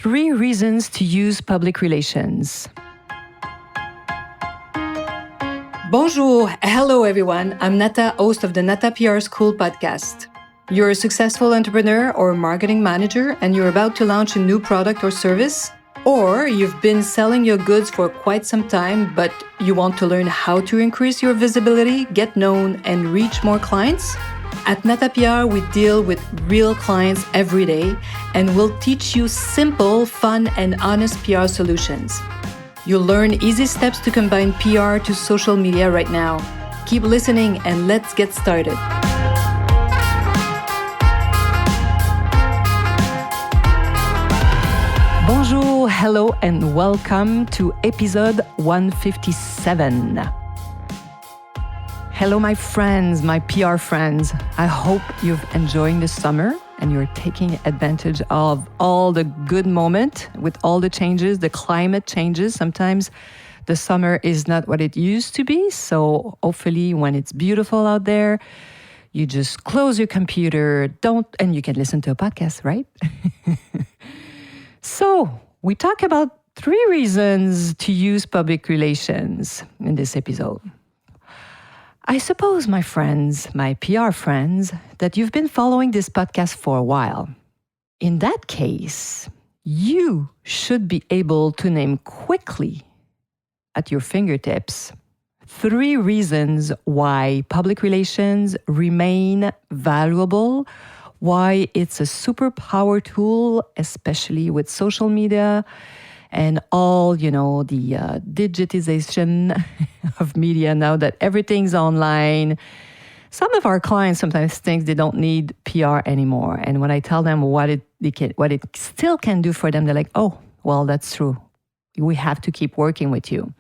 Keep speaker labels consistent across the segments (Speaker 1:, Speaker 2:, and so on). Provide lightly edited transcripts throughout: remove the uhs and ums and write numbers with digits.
Speaker 1: 3 reasons to use public relations. Bonjour, hello everyone. I'm Nata, host of the Nata PR School podcast. You're a successful entrepreneur or marketing manager and you're about to launch a new product or service? Or you've been selling your goods for quite some time, but you want to learn how to increase your visibility, get known, and reach more clients? At Nata PR, we deal with real clients every day and we'll teach you simple, fun, and honest PR solutions. You'll learn easy steps to combine PR to social media right now. Keep listening and let's get started. Bonjour, hello, and welcome to episode 157. Hello, my friends, my PR friends. I hope you're enjoying the summer and you're taking advantage of all the good moment with all the changes, the climate changes. Sometimes the summer is not what it used to be. So hopefully when it's beautiful out there, you just close your computer, and you can listen to a podcast, right? So we talk about 3 reasons to use public relations in this episode. I suppose, my friends, my PR friends, that you've been following this podcast for a while. In that case, you should be able to name quickly at your fingertips 3 reasons why public relations remain valuable, why it's a superpower tool, especially with social media and all, the digitization of media now that everything's online. Some of our clients sometimes think they don't need PR anymore. And when I tell them what it still can do for them, they're like, oh, well, that's true. We have to keep working with you.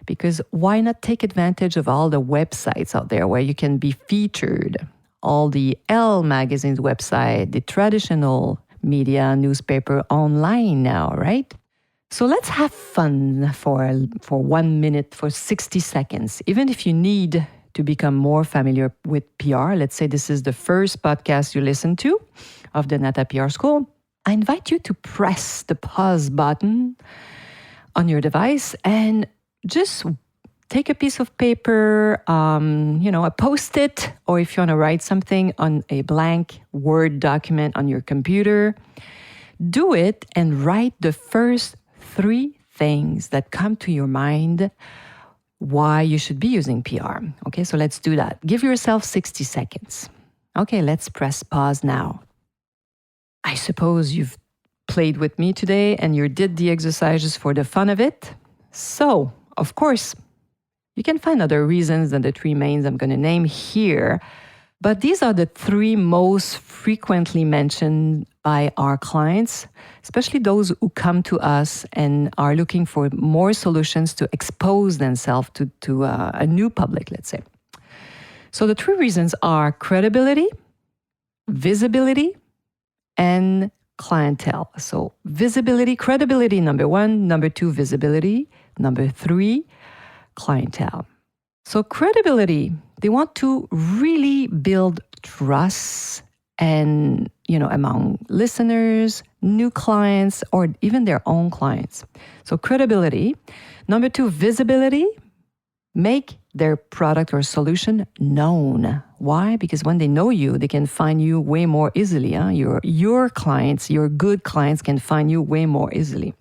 Speaker 1: Because why not take advantage of all the websites out there where you can be featured? All the Elle magazine's website, the traditional media, newspaper online now, right? So let's have fun for 1 minute, for 60 seconds. Even if you need to become more familiar with PR, let's say this is the first podcast you listen to of the Nata PR School, I invite you to press the pause button on your device and just take a piece of paper, a Post-it, or if you want to write something on a blank Word document on your computer, do it and write the first 3 things that come to your mind why you should be using PR. Okay, so let's do that. Give yourself 60 seconds. Okay, let's press pause now. I suppose you've played with me today and you did the exercises for the fun of it. So, of course, you can find other reasons than the 3 mains I'm going to name here, but these are the 3 most frequently mentioned by our clients, especially those who come to us and are looking for more solutions to expose themselves to a new public, let's say. So the 3 reasons are credibility, visibility, and clientele. So visibility, credibility, number 1, number 2, visibility, number 3, clientele. So credibility, they want to really build trust and, among listeners, new clients, or even their own clients. So credibility. Number 2, visibility. Make their product or solution known. Why? Because when they know you, they can find you way more easily. Your clients, your good clients can find you way more easily.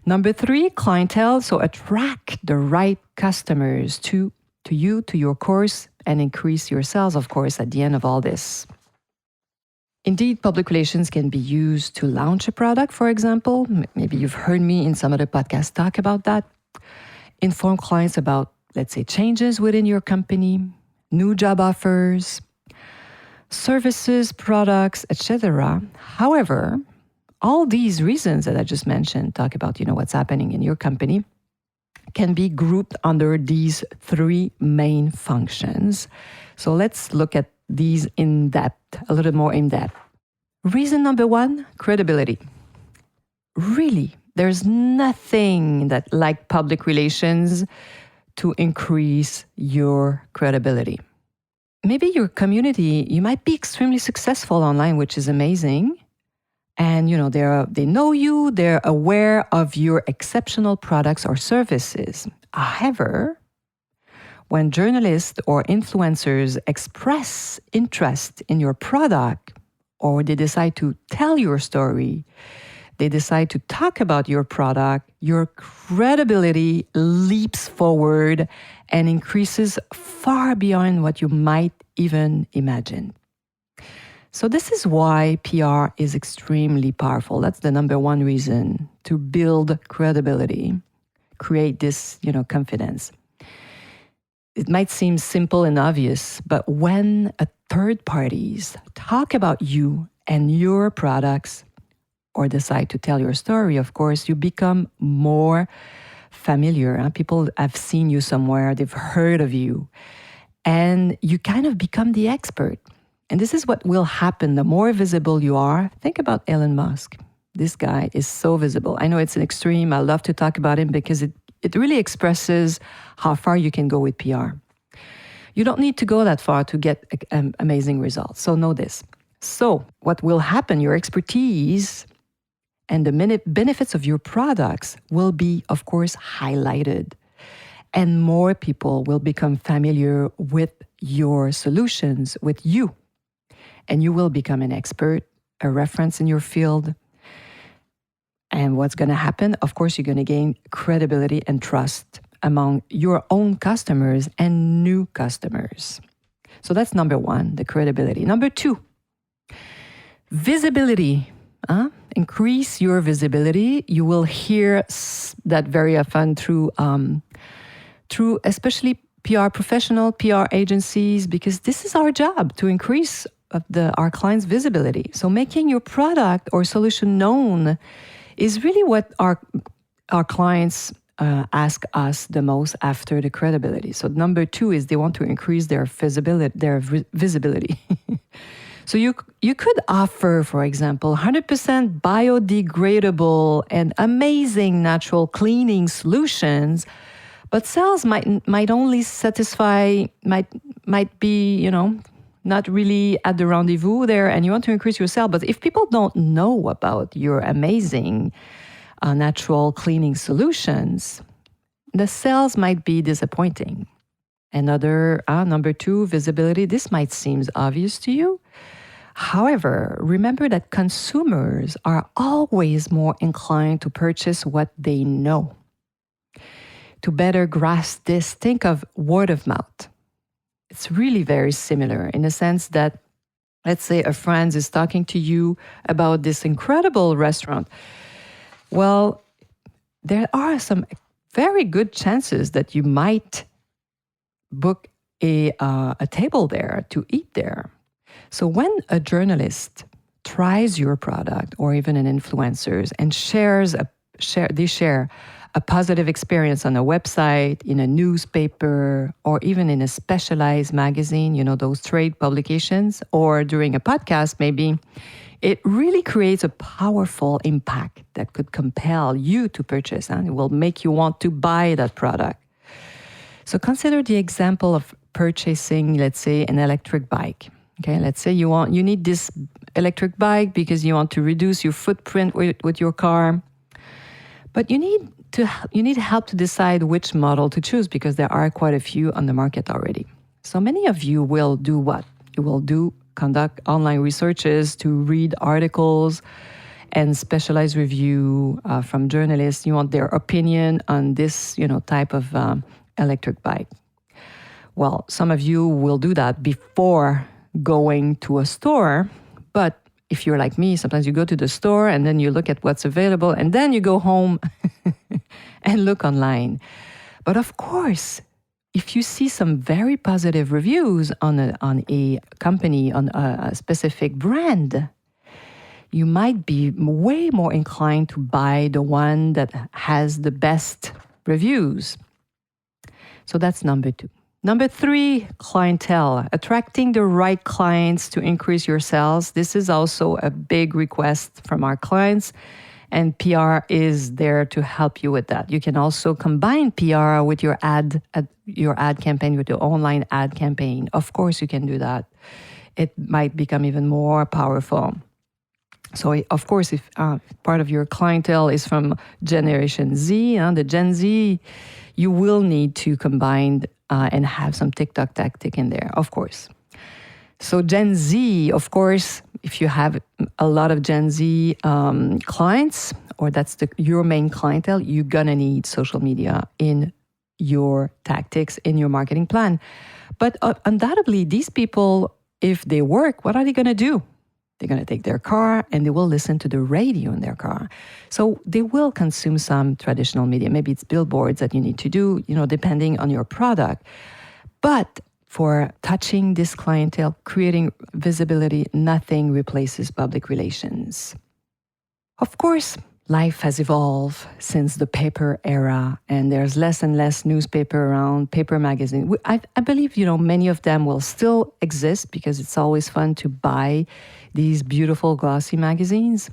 Speaker 1: Number 3, clientele. So attract the right customers to you, to your course, and increase your sales, of course, at the end of all this. Indeed, public relations can be used to launch a product, for example. Maybe you've heard me in some other podcasts talk about that. Inform clients about, let's say, changes within your company, new job offers, services, products, etc. However, all these reasons that I just mentioned, talk about, what's happening in your company, can be grouped under these 3 main functions. So let's look at these in depth, a little more in depth. Reason number 1, credibility. Really, there's nothing that like public relations to increase your credibility. Maybe your community, you might be extremely successful online, which is amazing. And they know you, they're aware of your exceptional products or services. However, when journalists or influencers express interest in your product, or they decide to tell your story, they decide to talk about your product, your credibility leaps forward and increases far beyond what you might even imagine. So this is why PR is extremely powerful. That's the number one reason to build credibility, create this, confidence. It might seem simple and obvious, but when a third parties talk about you and your products or decide to tell your story, of course, you become more familiar. People have seen you somewhere, they've heard of you, and you kind of become the expert. And this is what will happen the more visible you are. Think about Elon Musk. This guy is so visible. I know it's an extreme. I love to talk about him because it really expresses how far you can go with PR. You don't need to go that far to get amazing results. So know this. So what will happen, your expertise and the benefits of your products will be, of course, highlighted. And more people will become familiar with your solutions, with you. And you will become an expert, a reference in your field. And what's going to happen? Of course, you're going to gain credibility and trust among your own customers and new customers. So that's number one, the credibility. Number two, visibility. Increase your visibility. You will hear that very often through especially PR professional, PR agencies, because this is our job to increase our clients' visibility. So making your product or solution known is really what our clients ask us the most after the credibility. So number two is they want to increase their visibility. So you could offer, for example, 100% biodegradable and amazing natural cleaning solutions, but sales might only satisfy, might be, not really at the rendezvous there, and you want to increase your sale. But if people don't know about your amazing natural cleaning solutions, the sales might be disappointing. Another, number two, visibility. This might seem obvious to you. However, remember that consumers are always more inclined to purchase what they know. To better grasp this, think of word of mouth. It's really very similar in the sense that, let's say a friend is talking to you about this incredible restaurant. Well, there are some very good chances that you might book a table there to eat there. So when a journalist tries your product or even an influencer and they share a positive experience on a website, in a newspaper, or even in a specialized magazine, those trade publications, or during a podcast, maybe, it really creates a powerful impact that could compel you to purchase, and it will make you want to buy that product. So consider the example of purchasing, let's say, an electric bike. Okay, let's say you need this electric bike because you want to reduce your footprint with your car, but you need help to decide which model to choose because there are quite a few on the market already. So many of you will do what? You will conduct online researches to read articles and specialized review from journalists. You want their opinion on this, type of electric bike. Well, some of you will do that before going to a store, but if you're like me, sometimes you go to the store and then you look at what's available and then you go home and look online. But of course, if you see some very positive reviews on a company, on a specific brand, you might be way more inclined to buy the one that has the best reviews. So that's number two. Number three, clientele, attracting the right clients to increase your sales. This is also a big request from our clients, and PR is there to help you with that. You can also combine PR with your ad campaign, with your online ad campaign. Of course, you can do that. It might become even more powerful. So, of course, if part of your clientele is from Generation Z, the Gen Z, you will need to combine and have some TikTok tactic in there, of course. So, Gen Z, of course, if you have a lot of Gen Z clients, or that's your main clientele, you're going to need social media in your tactics, in your marketing plan. But undoubtedly, these people, if they work, what are they going to do? They're going to take their car and they will listen to the radio in their car. So they will consume some traditional media. Maybe it's billboards that you need to do, depending on your product. But for touching this clientele, creating visibility, nothing replaces public relations. Of course, life has evolved since the paper era, and there's less and less newspaper around, paper magazine. I believe, many of them will still exist because it's always fun to buy these beautiful glossy magazines.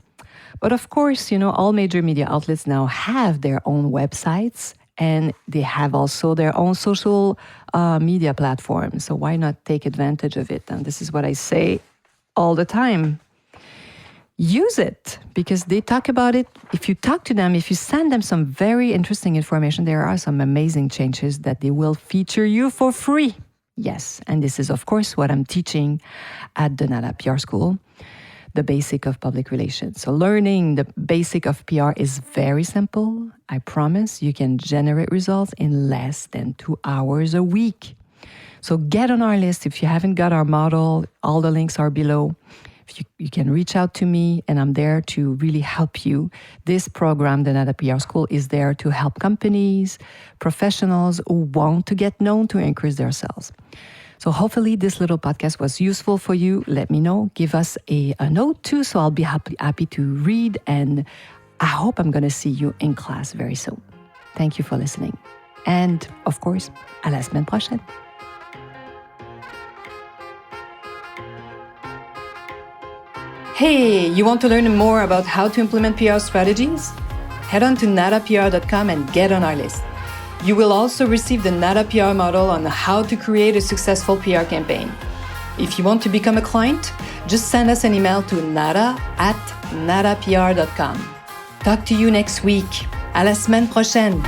Speaker 1: But of course, all major media outlets now have their own websites, and they have also their own social media platforms. So why not take advantage of it? And this is what I say all the time. Use it, because they talk about it. If you talk to them, if you send them some very interesting information, there are some amazing changes that they will feature you for free. Yes, and this is, of course, what I'm teaching at the Nata PR School, the basic of public relations. So learning the basic of PR is very simple. I promise you can generate results in less than 2 hours a week. So get on our list. If you haven't got our model, all the links are below. You can reach out to me, and I'm there to really help you. This program, the Nata PR School, is there to help companies, professionals who want to get known to increase their sales. So hopefully this little podcast was useful for you. Let me know. Give us a note too, so I'll be happy to read. And I hope I'm going to see you in class very soon. Thank you for listening. And of course, à la semaine prochaine. Hey, you want to learn more about how to implement PR strategies? Head on to natapr.com and get on our list. You will also receive the Nata PR model on how to create a successful PR campaign. If you want to become a client, just send us an email to nata@natapr.com. Talk to you next week. À la semaine prochaine.